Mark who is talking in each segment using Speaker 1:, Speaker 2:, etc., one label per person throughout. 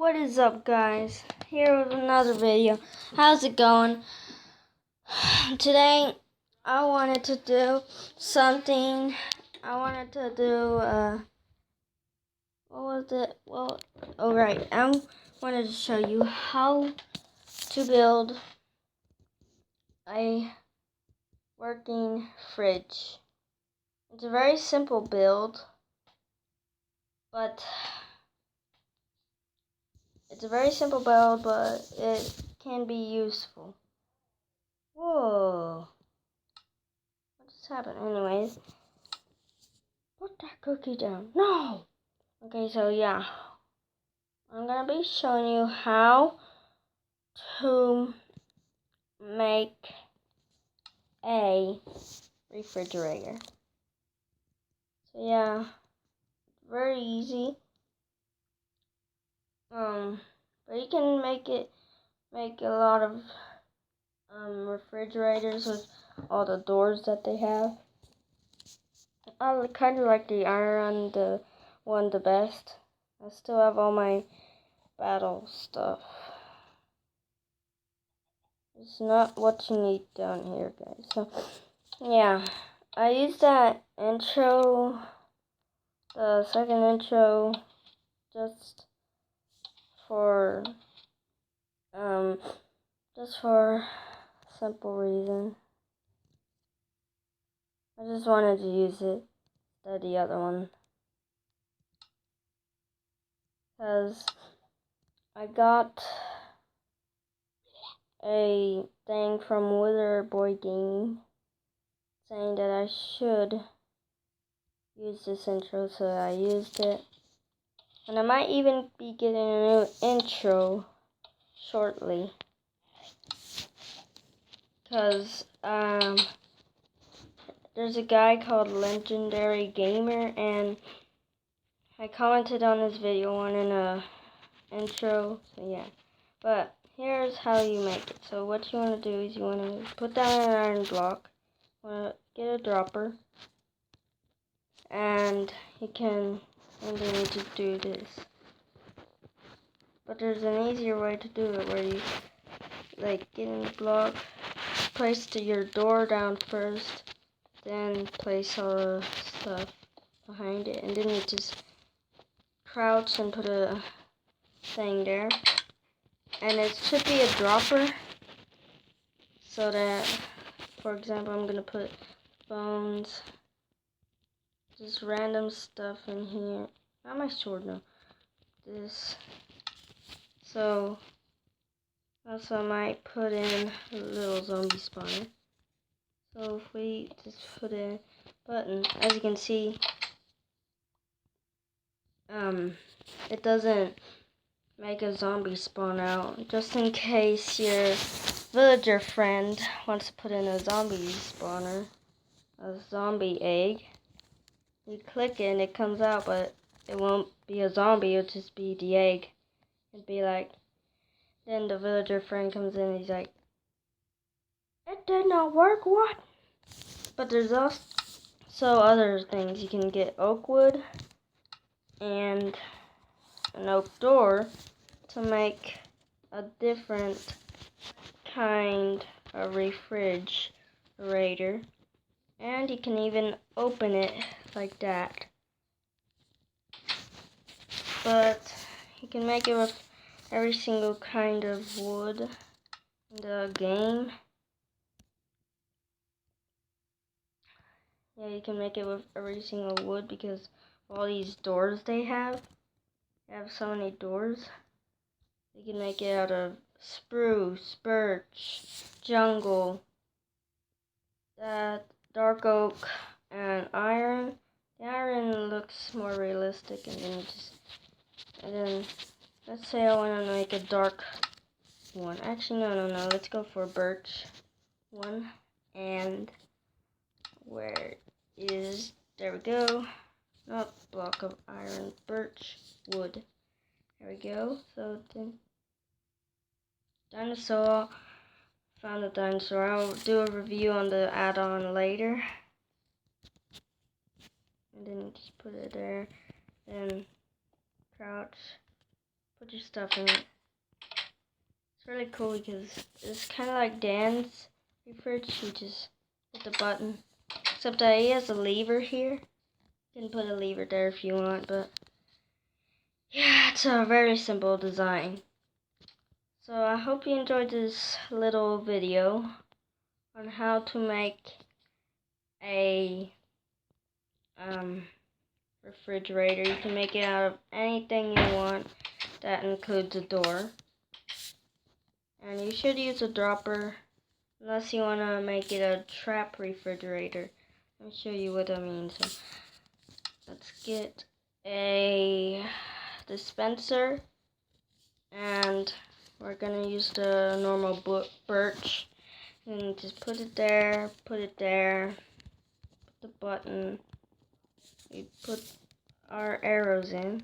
Speaker 1: What is up, guys? Here with another video. How's it going? Today I wanted to do something. I wanted to do what was it? Well, alright, I wanted to show you how to build a working fridge. It's a very simple build, but it can be useful. Whoa. What just happened? Anyways. Put that cookie down. No! Okay, so yeah. I'm gonna be showing you how to make a refrigerator. So yeah. Very easy. But you can make a lot of refrigerators with all the doors that they have. I kind of like the iron one the best. I still have all my battle stuff. It's not what you need down here, guys. So yeah, I used that intro, the second intro, just for simple reason. I just wanted to use it instead of the other one, because I got a thing from Wither Boy Gaming saying that I should use this intro, so I used it. And I might even be getting a new intro shortly, because there's a guy called Legendary Gamer, and I commented on his video wanting a intro, so yeah. But here's how you make it. So what you want to do is you want to put down an iron block, get a dropper, and you need to do this. But there's an easier way to do it, where you get in the block, place your door down first, then place all the stuff behind it, and then you just crouch and put a thing there. And it should be a dropper, so that, for example, I'm gonna put bones, just random stuff in here. Not my sword, no. This. So also I might put in a little zombie spawner. So if we just put in button, as you can see, it doesn't make a zombie spawn out. Just in case your villager friend wants to put in a zombie spawner, a zombie egg, you click it and it comes out, but it won't be a zombie, it'll just be the egg. It'd be like, then the villager friend comes in and he's like, it did not work, what? But there's also other things. You can get oak wood and an oak door to make a different kind of refrigerator. And you can even open it like that. But you can make it with every single kind of wood in the game. Yeah, you can make it with every single wood because of all these doors they have. They have so many doors. You can make it out of spruce, birch, jungle, dark oak, and iron. The iron looks more realistic, and then let's say I want to make a dark one. Actually, no. Let's go for birch one. And where is, there we go. Not block of iron, birch wood. There we go. So then, dinosaur. Found a dinosaur. I'll do a review on the add-on later. And then just put it there. Then crouch. put your stuff in it. It's really cool because it's kind of like Dan's fridge. You just hit the button. Except that he has a lever here. You can put a lever there if you want, but yeah, it's a very simple design. So I hope you enjoyed this little video on how to make a refrigerator. You can make it out of anything you want. That includes a door. And you should use a dropper unless you want to make it a trap refrigerator. Let me show you what I mean. So let's get a dispenser, and we're gonna use the normal birch, and just put it there, put the button, we put our arrows in,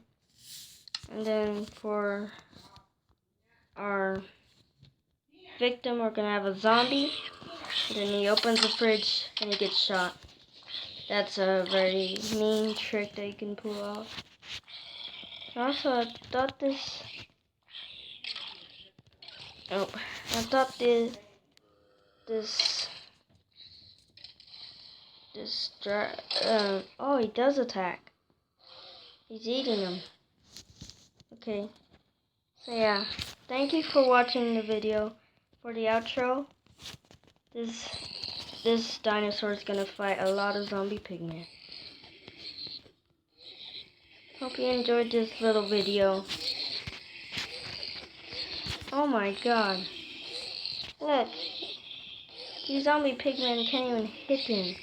Speaker 1: and then for our victim we're gonna have a zombie, and then he opens the fridge and he gets shot. That's a very mean trick that you can pull off. Also, I thought this oh, he does attack. He's eating them. Okay. So yeah, thank you for watching the video. For the outro, this dinosaur is gonna fight a lot of zombie pigmen. Hope you enjoyed this little video. Oh my god. Look. These zombie pigmen can't even hit him.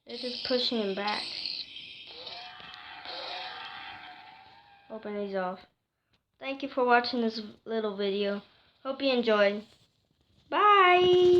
Speaker 1: They're just pushing him back. Open these off. Thank you for watching this little video. Hope you enjoyed. Bye!